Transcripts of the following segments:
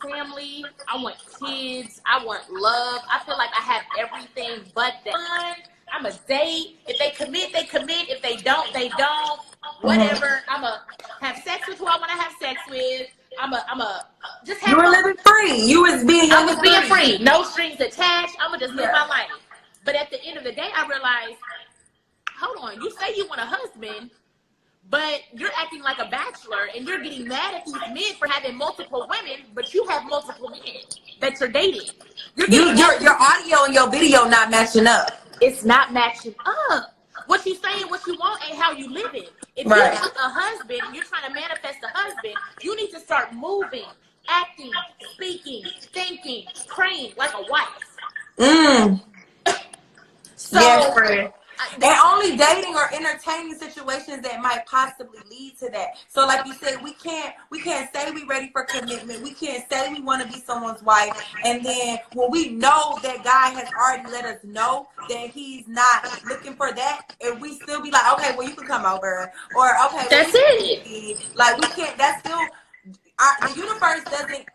family. I want kids. I want love. I feel like I have everything but that. I'm a date. If they commit, they commit. If they don't, they don't. Whatever. I'm a have sex with who I want to have sex with. I'm a just have. You were living free. You was being. I was being free. No strings attached. I'm gonna just live my life. But at the end of the day, I realized, hold on. You say you want a husband, but you're acting like a bachelor, and you're getting mad at these men for having multiple women, but you have multiple men that you're dating. Your audio and your video not matching up. It's not matching up. What you saying, what you want, ain't how you living. If you want a husband, and you're trying to manifest a husband, you need to start moving, acting, speaking, thinking, praying like a wife. So, yes, friend. And only dating or entertaining situations that might possibly lead to that. So like you said, we can't say we ready for commitment. We can't say we want to be someone's wife. And then when we know that guy has already let us know that he's not looking for that, and we still be like, okay, well, you can come over. Or, okay, that's it. Like, we can't, that's still, the universe doesn't,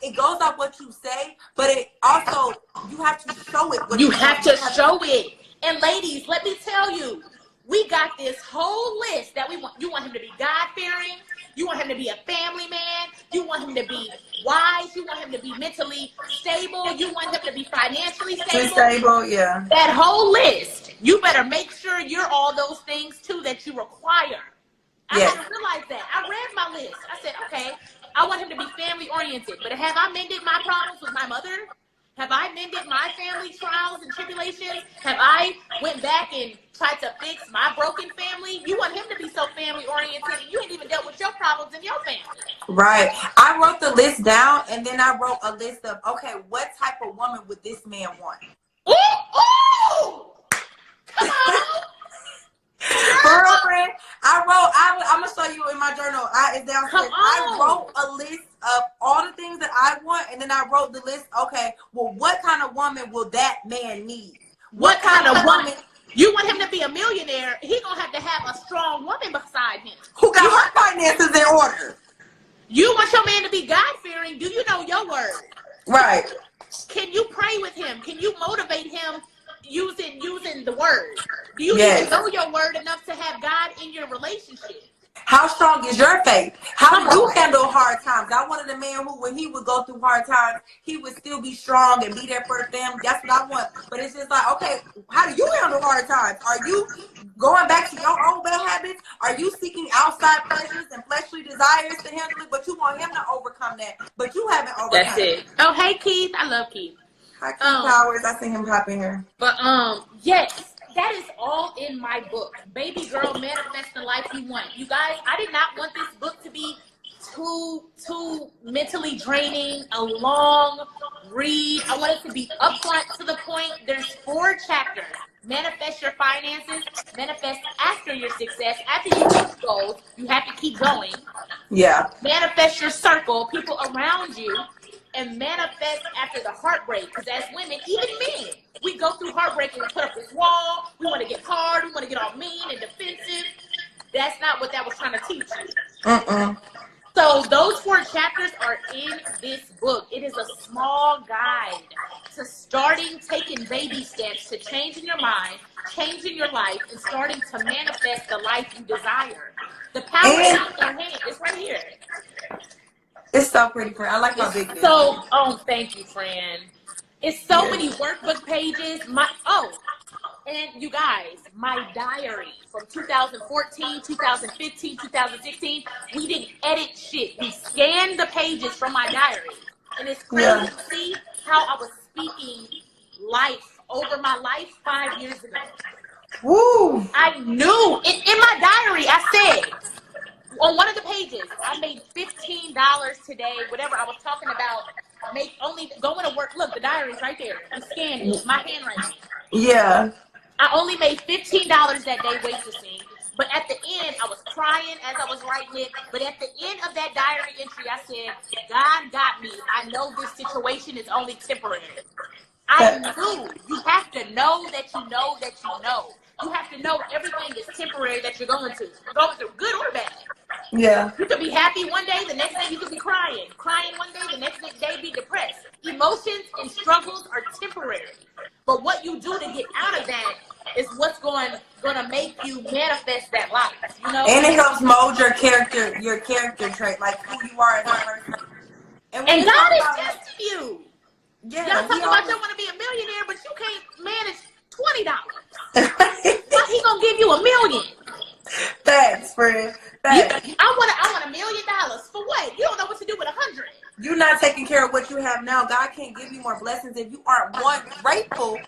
it goes off what you say, but it also, you have to show it. You have to show it. And ladies, let me tell you, we got this whole list that we want. You want him to be God-fearing. You want him to be a family man. You want him to be wise. You want him to be mentally stable. You want him to be financially stable. Yeah. That whole list, you better make sure you're all those things too that you require. I didn't realize that. I read my list. I said, okay, I want him to be family-oriented. But have I mended my problems with my mother? Have I mended my family trials and tribulations? Have I went back and tried to fix my broken family? You want him to be so family-oriented, and you ain't even dealt with your problems in your family. Right. I wrote the list down, and then I wrote a list of, okay, what type of woman would this man want? Ooh! Ooh! Come on! For real, friend, I'm going to show you in my journal. It's downstairs. I wrote a list of all the things that I want, and then I wrote the list, okay, well, what kind of woman will that man need? What kind of woman? You want him to be a millionaire, he going to have a strong woman beside him. Who got her finances in order. You want your man to be God-fearing. Do you know your word? Right. Can you pray with him? Can you motivate him using the word? Do you even know your word enough to have God in your relationship? How strong is your faith? How do you handle hard times? I wanted a man who, when he would go through hard times, he would still be strong and be there for the family. That's what I want. But it's just like, okay, how do you handle hard times? Are you going back to your own bad habits? Are you seeking outside pleasures and fleshly desires to handle it? But you want him to overcome that. But you haven't overcome That's it. Oh, hey, Keith. I love Keith. Hi, Keith Powers. I see him pop in here. But, yes. That is all in my book. Baby Girl, Manifest the Life You Want. You guys, I did not want this book to be too mentally draining, a long read. I want it to be upfront to the point. There's 4 chapters. Manifest your finances. Manifest after your success. After you reach goals, you have to keep going. Yeah. Manifest your circle, people around you. And manifest after the heartbreak. Because as women, even men, we go through heartbreak and we put up this wall. We want to get hard. We want to get all mean and defensive. That's not what that was trying to teach you. So those 4 chapters are in this book. It is a small guide to starting taking baby steps to changing your mind, changing your life, and starting to manifest the life you desire. The power is in your hand. It's right here. It's so pretty, friend. I like my big. Thank you, friend. It's so many workbook pages. And you guys, my diary from 2014, 2015, 2016, we didn't edit shit. We scanned the pages from my diary. And it's crazy to see how I was speaking life over my life 5 years ago. Woo! I knew. In my diary, I said, on one of the pages, I made $15 today, whatever I was talking about, only going to work. Look, the diary's right there. I'm scanning my handwriting. Yeah. I only made $15 that day waitressing. But at the end, I was crying as I was writing it. But at the end of that diary entry, I said, God got me. I know this situation is only temporary. I knew. You have to know that you know that you know. You have to know everything is temporary that you're going through, good or bad. Yeah. You could be happy one day, the next day you could be crying. Crying one day, the next day emotions and struggles are temporary. But what you do to get out of that is what's going to make you manifest that life, you know? And it helps mold your character trait, like who you are as a person. And God is testing you. Yeah, y'all talking about you want to be a millionaire, but you can't manage $20. Why he gonna give you $1 million? Thanks, friend. Thanks. I want $1 million for what? You don't know what to do with 100. You're not taking care of what you have now. God can't give you more blessings if you aren't grateful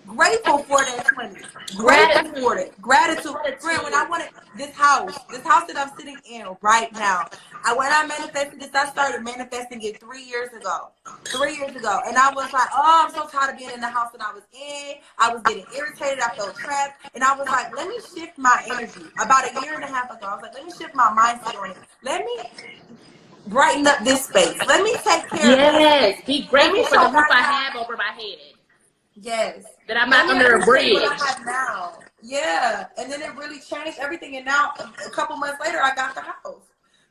for that 20. Grateful for it. Gratitude. Friend, when I wanted this house that I'm sitting in right now, when I manifested this, I started manifesting it 3 years ago. 3 years ago. And I was like, oh, I'm so tired of being in the house that I was in. I was getting irritated. I felt trapped. And I was like, let me shift my energy. About a year and a half ago, I was like, let me shift my mindset on it. Let me brighten up this space. Let me take care of this. Yes. Be grateful for the roof I have over my head. Yes. That I'm not under a bridge. What I have now. Yeah. And then it really changed everything. And now, a couple months later, I got the house.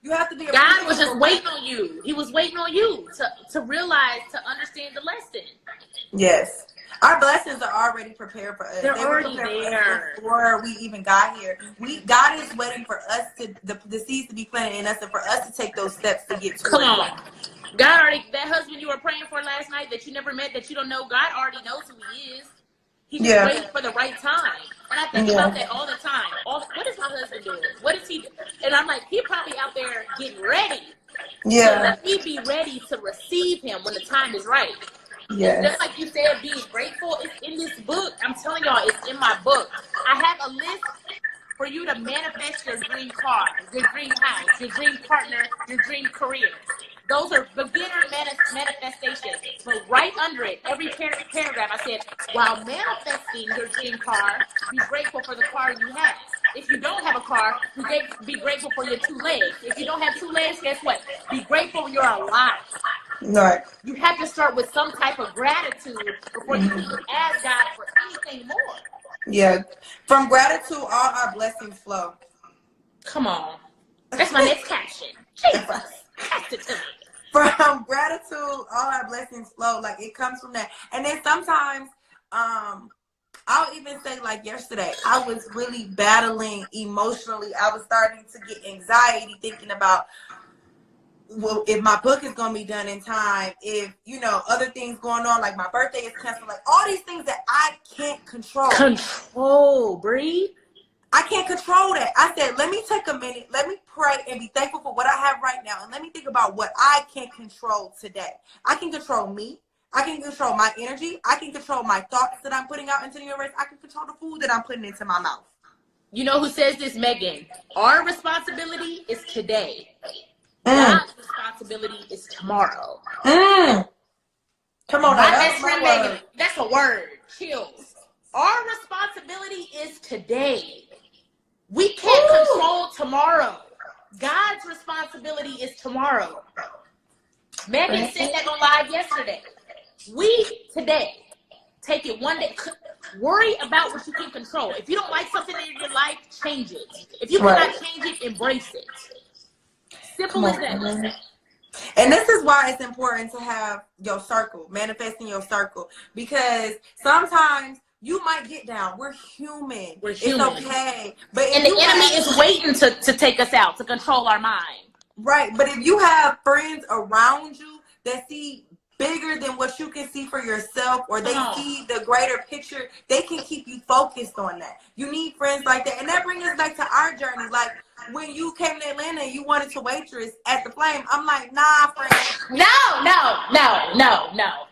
You have to be. God was just waiting on you. He was waiting on you to realize, to understand the lesson. Yes. Our blessings are already prepared for us. They're already there before we even got here. God is waiting for us the seeds to be planted in us, and for us to take those steps to get to it. Come on. God already, that husband you were praying for last night that you never met, that you don't know, God already knows who he is. He's just waiting for the right time. And I think about that all the time. What is my husband doing? What is he doing? And I'm like, he's probably out there getting ready. Yeah. So let me be ready to receive him when the time is right. Yes. Just like you said, being grateful, it's in this book. I'm telling y'all, it's in my book. I have a list for you to manifest your dream car, your dream house, your dream partner, your dream career. Those are beginner manifestations. But right under it, every paragraph, I said, while manifesting your dream car, be grateful for the car you have. If you don't have a car, be grateful for your 2 legs. If you don't have 2 legs, guess what? Be grateful you're alive. Right. You have to start with some type of gratitude before you can ask God for anything more. Yeah. From gratitude, all our blessings flow. Come on. That's my next caption. Jesus. Cast it to me. From gratitude, all our blessings flow. Like, it comes from that. And then sometimes, I'll even say, like yesterday, I was really battling emotionally. I was starting to get anxiety thinking about, well, if my book is going to be done in time, if, other things going on, like my birthday is canceled, like all these things that I can't control. Control, breathe. I can't control that. I said, let me take a minute. Let me pray and be thankful for what I have right now. And let me think about what I can control today. I can control me. I can control my energy. I can control my thoughts that I'm putting out into the universe. I can control the food that I'm putting into my mouth. You know who says this, Megan? Our responsibility is today. God's responsibility is tomorrow. Come on, my best friend Megan. That's a word. Chills. Our responsibility is today. We can't control tomorrow. God's responsibility is tomorrow. Megan said that on live yesterday. We today take it one day. Worry about what you can control. If you don't like something in your life, change it. If you cannot change it, embrace it. Simple as that. And this is why it's important to have your circle, manifesting your circle, because sometimes you might get down. We're human. It's okay. But and the enemy is waiting to take us out, to control our mind. Right. But if you have friends around you that see bigger than what you can see for yourself, or they see the greater picture, they can keep you focused on that. You need friends like that. And that brings us back to our journey. Like, when you came to Atlanta and you wanted to waitress at the Flame, I'm like, nah, friend. No.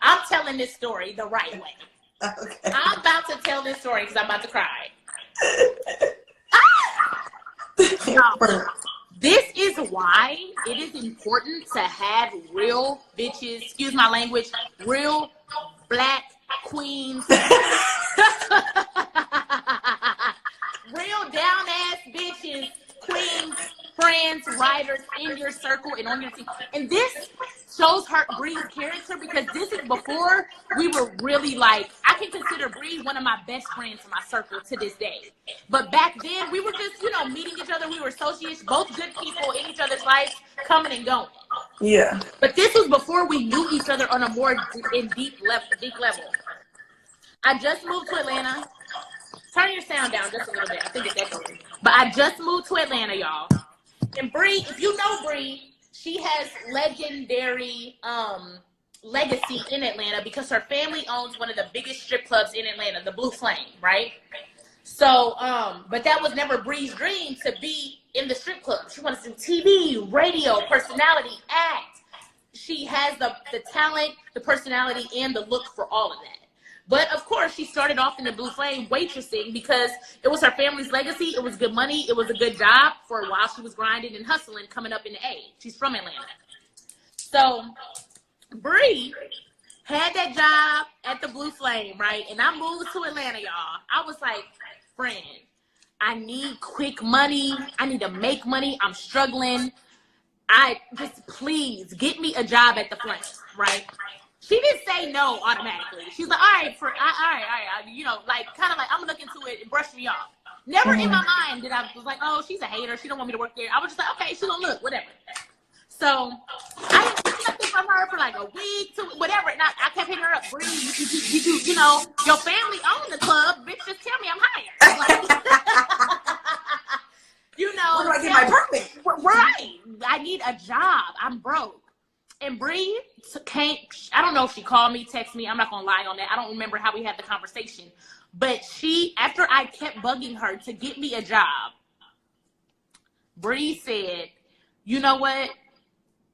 I'm telling this story the right way. Okay. I'm about to tell this story because I'm about to cry. This is why it is important to have real bitches, excuse my language, real black queens, real down-ass bitches, queens, friends, writers in your circle and on your team. And this shows her Bree's character, because this is before we were really like, I can consider Bree one of my best friends in my circle to this day. But back then we were just, you know, meeting each other. We were associates, both good people in each other's lives, coming and going. Yeah. But this was before we knew each other on a more deep level. I just moved to Atlanta. Turn your sound down just a little bit. I think it's echoing. But I just moved to Atlanta, y'all. And Bree, if you know Bree, she has legendary legacy in Atlanta because her family owns one of the biggest strip clubs in Atlanta, the Blue Flame, right? So, but that was never Bree's dream to be in the strip club. She wanted to do TV, radio, personality, act. She has the talent, the personality, and the look for all of that. But of course, she started off in the Blue Flame waitressing because it was her family's legacy. It was good money. It was a good job for a while. She was grinding and hustling, coming up in the A. She's from Atlanta. So Bree had that job at the Blue Flame, right? And I moved to Atlanta, y'all. I was like, friend, I need quick money. I need to make money. I'm struggling. Please get me a job at the Flame, right? She didn't say no automatically. She's like, all right, you know, like, kind of like, I'm gonna look into it and brush me off. Never in my mind did I was like, oh, she's a hater. She don't want me to work there. I was just like, okay, she gonna look, whatever. So I didn't get nothing from her for like a week, whatever. And I kept hitting her up, Bree, you know, your family own the club. Bitch, just tell me I'm hired. Like, you know. Where do I get my permit? Right. I need a job. I'm broke. And Bree can't, I don't know if she called me, texted me. I'm not going to lie on that. I don't remember how we had the conversation. But after I kept bugging her to get me a job, Bree said, you know what?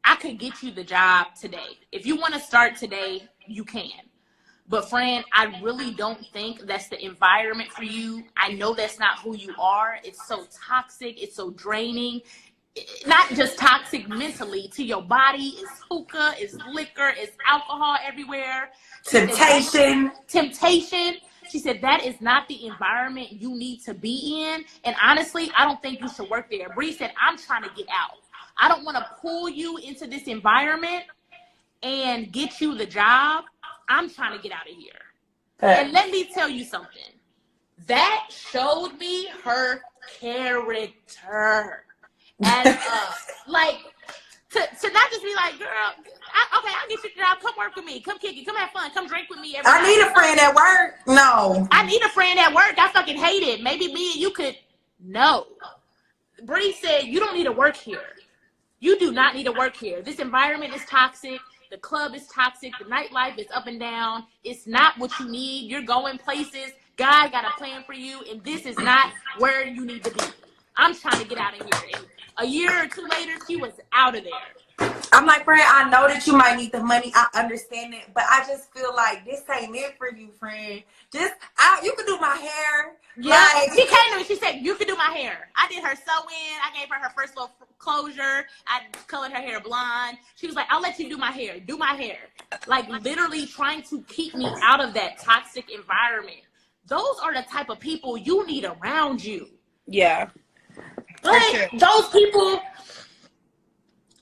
I could get you the job today. If you want to start today, you can. But friend, I really don't think that's the environment for you. I know that's not who you are. It's so toxic. It's so draining. Not just toxic mentally to your body. It's hookah, it's liquor, it's alcohol everywhere. Temptation. She said that is not the environment you need to be in. And honestly, I don't think you should work there. Bree said, I'm trying to get out. I don't want to pull you into this environment and get you the job. I'm trying to get out of here. And let me tell you something. That showed me her character. And like to not just be like, girl, I'll get you a job. Come work with me. Come kick it. Come have fun. Come drink with me. I need a friend at work. No. I need a friend at work. I fucking hate it. Maybe me and you could. No. Bree said, you don't need to work here. You do not need to work here. This environment is toxic. The club is toxic. The nightlife is up and down. It's not what you need. You're going places. God got a plan for you, and this is not where you need to be. I'm trying to get out of here. And a year or two later, she was out of there. I'm like, friend, I know that you might need the money. I understand it. But I just feel like this ain't it for you, friend. You can do my hair. Yeah. Like, she came to me. She said, you can do my hair. I did her sew-in. I gave her first little closure. I colored her hair blonde. She was like, I'll let you do my hair. Do my hair. Like, literally trying to keep me out of that toxic environment. Those are the type of people you need around you. Yeah. But those people,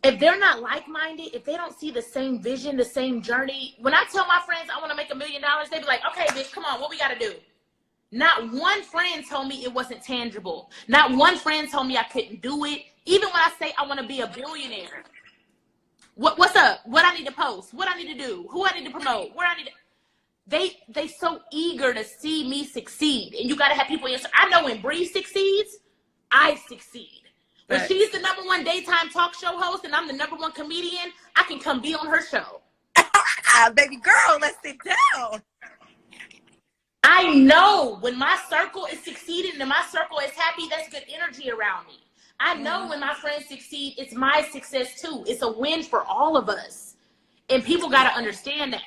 if they're not like-minded, if they don't see the same vision, the same journey, when I tell my friends I want to make $1 million, they be like, okay, bitch, come on, what we got to do? Not one friend told me it wasn't tangible. Not one friend told me I couldn't do it. Even when I say I want to be a billionaire. What's up? What I need to post? What I need to do? Who I need to promote? Where I need to... They so eager to see me succeed. And you got to have people answer. I know when Bree succeeds, I succeed. When she's the #1 daytime talk show host and I'm the #1 comedian, I can come be on her show. Baby girl, let's sit down. I know when my circle is succeeding and my circle is happy, that's good energy around me. I know when my friends succeed, it's my success too. It's a win for all of us. And people got to understand that.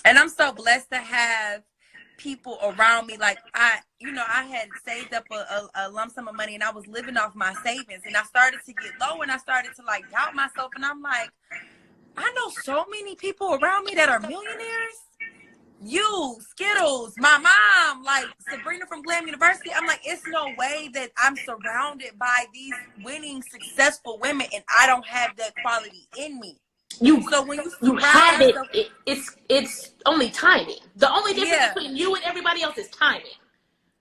And I'm so blessed to have people around me. Like I had saved up a lump sum of money and I was living off my savings, and I started to get low and I started to like doubt myself, and I'm like, I know so many people around me that are millionaires. You, Skittles, my mom, like Sabrina from Glam University. I'm like, it's no way that I'm surrounded by these winning, successful women and I don't have that quality in me. So when you you surround have it, yourself, it's only timing. The only difference yeah, between you and everybody else is timing.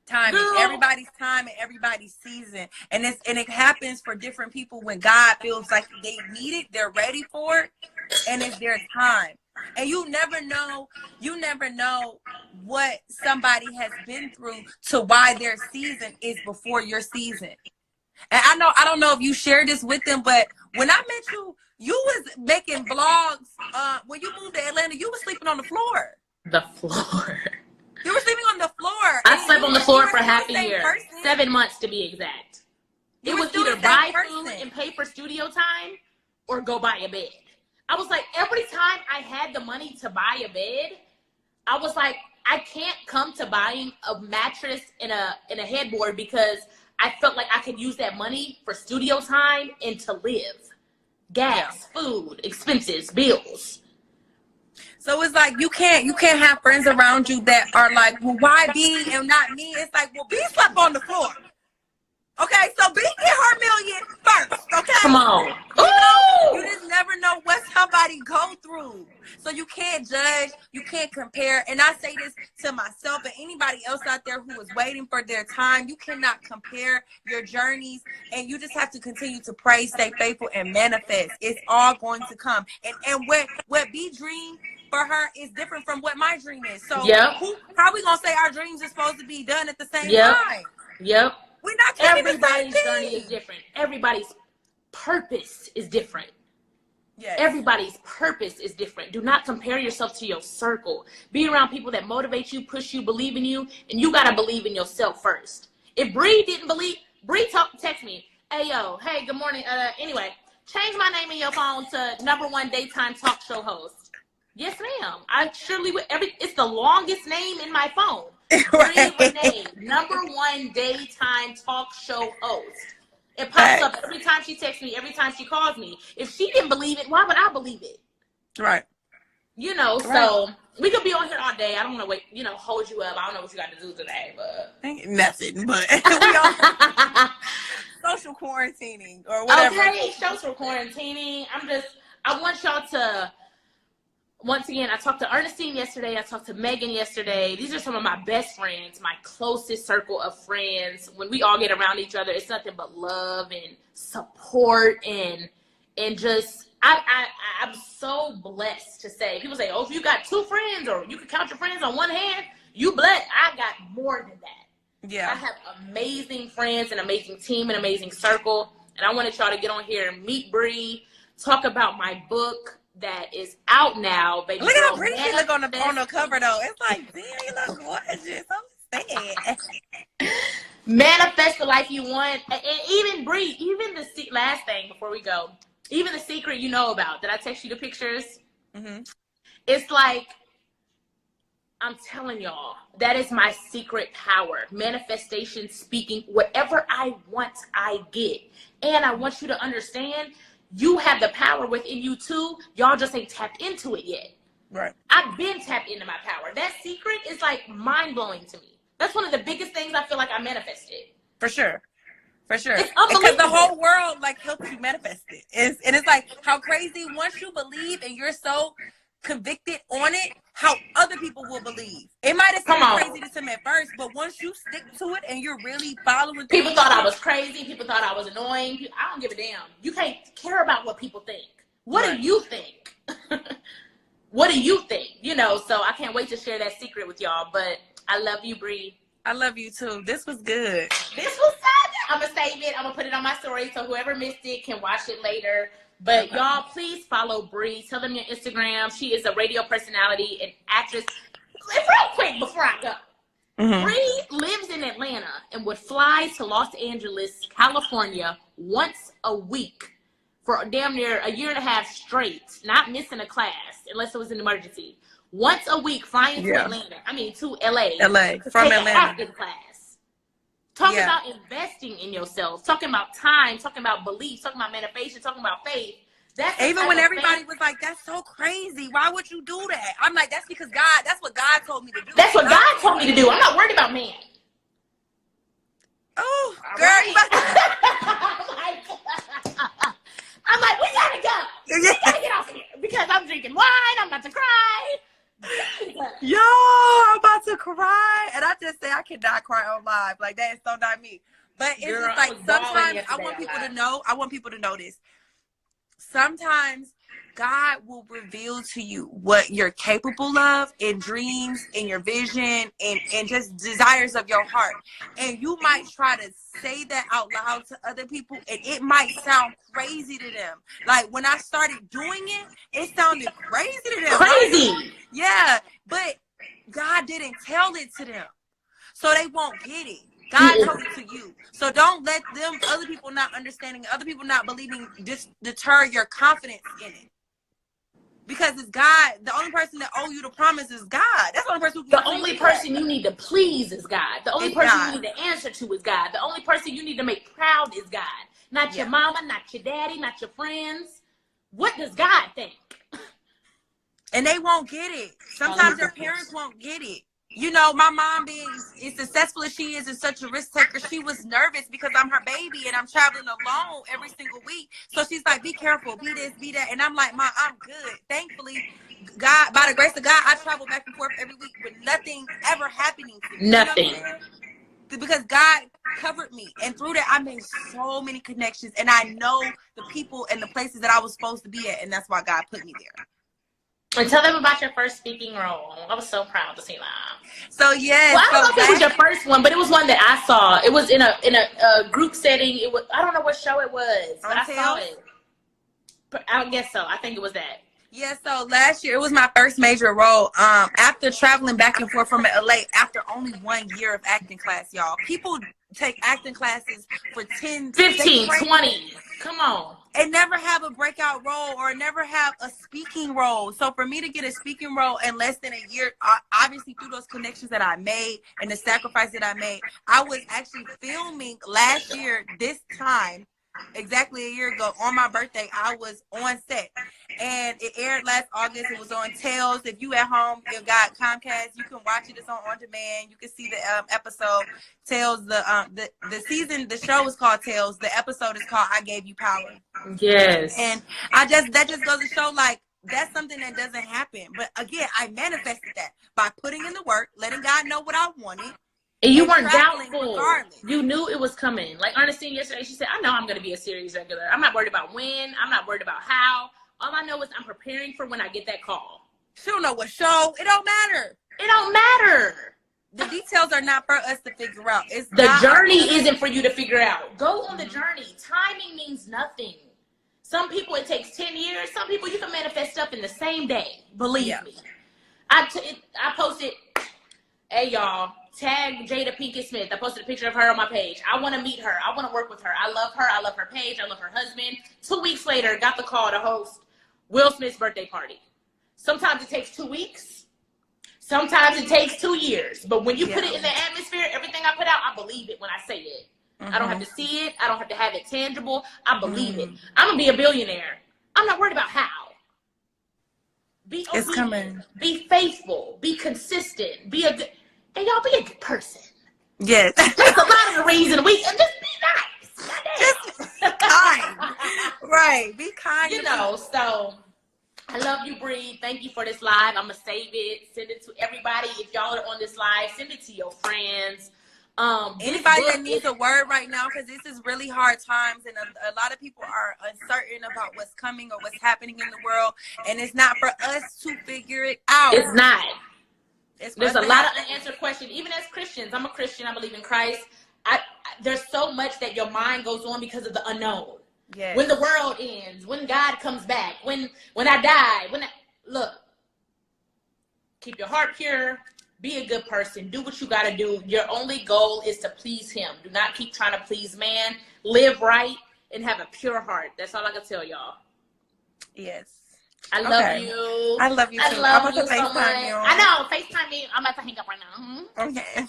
timing, Girl, everybody's time and everybody's season, and it happens for different people when God feels like they need it, they're ready for it, and it's their time. And you never know what somebody has been through to why their season is before your season. And I don't know if you shared this with them, but when I met you, you was making vlogs. When you moved to Atlanta, you was sleeping on the floor. the floor. You were sleeping on the floor. I slept on the floor for half a the same year. person. 7 months to be exact. You It were was still either the same buy food person. and pay for studio time or go buy a bed. I was like, every time I had the money to buy a bed, I was like, I can't come to buying a mattress and a headboard because I felt like I could use that money for studio time and to live. Gas, food, expenses, bills. So it's like you can't have friends around you that are like, well, why B and not me? It's like, well, B slept on the floor. Okay, so B get her million first. Okay, Come on. You just never know what somebody go through. So you can't judge, you can't compare. And I say this to myself and anybody else out there who is waiting for their time. You cannot compare your journeys, and you just have to continue to pray, stay faithful, and manifest. It's all going to come. And what B dream for her is different from what my dream is. So how we gonna say our dreams are supposed to be done at the same time? Yep. We're not Everybody's journey is different. Everybody's purpose is different. Yes. Everybody's purpose is different. Do not compare yourself to your circle. Be around people that motivate you, push you, believe in you, and you gotta believe in yourself first. If Bree didn't believe, text me, hey yo, hey, good morning. Anyway, change my name in your phone to #1 daytime talk show host. Yes, ma'am. I surely would. It's the longest name in my phone. Right. Renee, #1 daytime talk show host. It pops up every time she texts me, every time she calls me. If she didn't believe it, why would I believe it? Right. You know, so we could be on here all day. I don't want to wait, hold you up. I don't know what you got to do today, but ain't nothing. But we all social quarantining or whatever. Okay, social quarantining. I want y'all to. Once again, I talked to Ernestine yesterday. I talked to Megan yesterday. These are some of my best friends, my closest circle of friends. When we all get around each other, it's nothing but love and support and just, I'm so blessed to say. People say, oh, if you got 2 friends or you can count your friends on one hand, you blessed. I got more than that. Yeah. I have amazing friends, an amazing team, an amazing circle. And I wanted y'all to get on here and meet Bree, talk about my book that is out now, baby. Look at how pretty she look on the cover though. It's like, damn, you look gorgeous. I'm sad. Manifest the life you want. And even Bree, even the last thing before we go, even the secret you know about, did I text you the pictures? Mm-hmm. It's like, I'm telling y'all, that is my secret power. Manifestation, speaking, whatever I want, I get. And I want you to understand, you have the power within you too. Y'all just ain't tapped into it yet. Right. I've been tapped into my power. That secret is like mind-blowing to me. That's one of the biggest things I feel like I manifested. For sure. It's because the whole world like helps you manifest it. It's like how crazy once you believe and you're so convicted on it, how other people will believe. It might have seemed crazy to them at first, but once you stick to it and you're really following through. People thought I was crazy. People thought I was annoying. I don't give a damn. You can't care about what people think. What do you think? What do you think? So I can't wait to share that secret with y'all. But I love you, Bree. I love you too. This was good. This was fun. I'm going to save it. I'm going to put it on my story so whoever missed it can watch it later. But y'all, please follow Bree. Tell them your Instagram. She is a radio personality and actress. Real quick before I go. Mm-hmm. Bree lives in Atlanta and would fly to Los Angeles, California once a week for damn near a year and a half straight, not missing a class unless it was an emergency. Once a week flying to Atlanta. To LA. From Atlanta. Acting class. Talking about investing in yourself, talking about time, talking about belief, talking about manifestation, talking about faith. That's even when everybody was like, that's so crazy. Why would you do that? I'm like, that's because that's what God told me to do. That's what God told me to do. I'm not worried about man. Oh, girl. I'm like, we gotta go. We gotta get off of here. because I'm drinking wine. I'm about to cry. Yo, I'm about to cry. And I just say I cannot cry on live. Like, that is so not me. But it's Girl, just like sometimes I want people to know this. Sometimes God will reveal to you what you're capable of in dreams, in your vision, and just desires of your heart. And you might try to say that out loud to other people, and it might sound crazy to them. Like, when I started doing it, it sounded crazy to them. Crazy. Yeah, but God didn't tell it to them, so they won't get it. God told it to you. So don't let them, other people not understanding, other people not believing, deter your confidence in it. Because it's God. The only person that owe you the promise is God. That's the only person who can. The only person you need to please is God. The only person you need to answer to is God. The only person you need to make proud is God. Not your mama, not your daddy, not your friends. What does God think? And they won't get it. Sometimes their parents won't get it. You know, my mom being as successful as she is and such a risk taker, she was nervous because I'm her baby and I'm traveling alone every single week. So she's like, be careful, be this, be that. And I'm like, Mom, I'm good. Thankfully, God, by the grace of God, I travel back and forth every week with nothing ever happening to me. Nothing. You know what I'm saying? Because God covered me. And through that, I made so many connections. And I know the people and the places that I was supposed to be at. And that's why God put me there. And tell them about your first speaking role. I was so proud to see that. So yes, well, I don't know if it was your first one, but it was one that I saw. It was in a group setting. It was, I don't know what show it was, but I saw it. I guess so. I think it was that. Yeah, so last year, it was my first major role. After traveling back and forth from LA, after only 1 year of acting class, y'all. People take acting classes for 10, 15, 20. Come on. And never have a breakout role or never have a speaking role. So for me to get a speaking role in less than a year, obviously through those connections that I made and the sacrifice that I made, I was actually filming last year, this time, exactly a year ago, on my birthday. I was on set. And it aired last August. It was on Tales. If you at home, you got Comcast, you can watch it. It's on demand. You can see the episode. Tales, the season, the show is called Tales. The episode is called I Gave You Power. Yes. And that just goes to show, like, that's something that doesn't happen. But again, I manifested that by putting in the work, letting God know what I wanted. And you weren't doubtful. Regardless. You knew it was coming. Like Ernestine yesterday, she said, I know I'm going to be a series regular. I'm not worried about when. I'm not worried about how. All I know is I'm preparing for when I get that call. She don't know what show. It don't matter. It don't matter. The details are not for us to figure out. It's the journey isn't for you to figure out. Go on the journey. Timing means nothing. Some people, it takes 10 years. Some people, you can manifest stuff in the same day. Believe me. I posted, hey, y'all, tag Jada Pinkett Smith. I posted a picture of her on my page. I want to meet her. I want to work with her. I love her. I love her page. I love her husband. 2 weeks later, got the call to host Will Smith's birthday party. Sometimes it takes 2 weeks. Sometimes it takes 2 years. But when you put it in the atmosphere, everything I put out, I believe it when I say it. I don't have to see it. I don't have to have it tangible. I believe it. I'm going to be a billionaire. I'm not worried about how. Be obedient. It's coming. Be faithful. Be consistent. Be a good, and y'all be a good person. Yes. That's a lot of the reason we just be nice. Just kind. Right. Be kind. You know, so I love you, Bree. Thank you for this live. I'm going to save it. Send it to everybody. If y'all are on this live, send it to your friends. Anybody that needs a word right now, because this is really hard times and a lot of people are uncertain about what's coming or what's happening in the world, and it's not for us to figure it out. It's not. There's a lot of unanswered questions. Even as Christians, I'm a Christian. I believe in Christ. There's so much that your mind goes on because of the unknown. Yes. When the world ends, when God comes back, when I die, look, keep your heart pure. Be a good person. Do what you got to do. Your only goal is to please him. Do not keep trying to please man. Live right and have a pure heart. That's all I can tell y'all. Yes. I love you. I love you too. I'm about to FaceTime you. I know. FaceTime me. I'm about to hang up right now. Okay.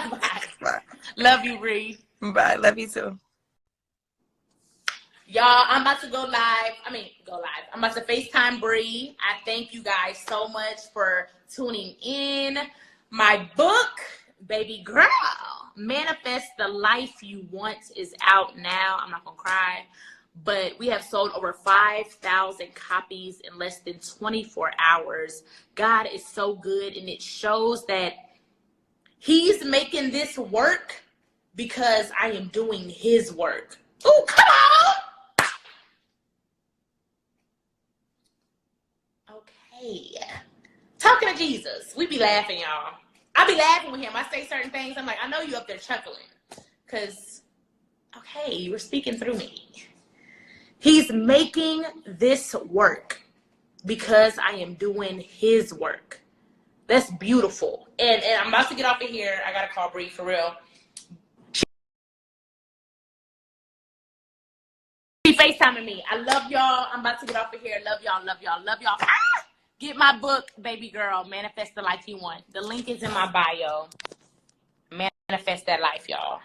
Bye. Bye. Love you, Bree. Bye. Love you too. Y'all, I'm about to go live. I'm about to FaceTime Bree. I thank you guys so much for tuning in. My book, baby girl, Manifest the Life You Want, is out now. I'm not going to cry. but we have sold over 5,000 copies in less than 24 hours. God is so good, and it shows that he's making this work because I am doing his work. Oh, come on. Okay. Talking to Jesus. We be laughing, y'all. I be laughing with him. I say certain things. I'm like, I know you up there chuckling. Because, okay, you were speaking through me. He's making this work because I am doing his work. That's beautiful. And I'm about to get off of here. I got to call Bree for real. She FaceTiming me. I love y'all. I'm about to get off of here. Love y'all, love y'all, love y'all. Ah! Get my book, baby girl, Manifest the Life You Want. The link is in my bio. Manifest that life, y'all.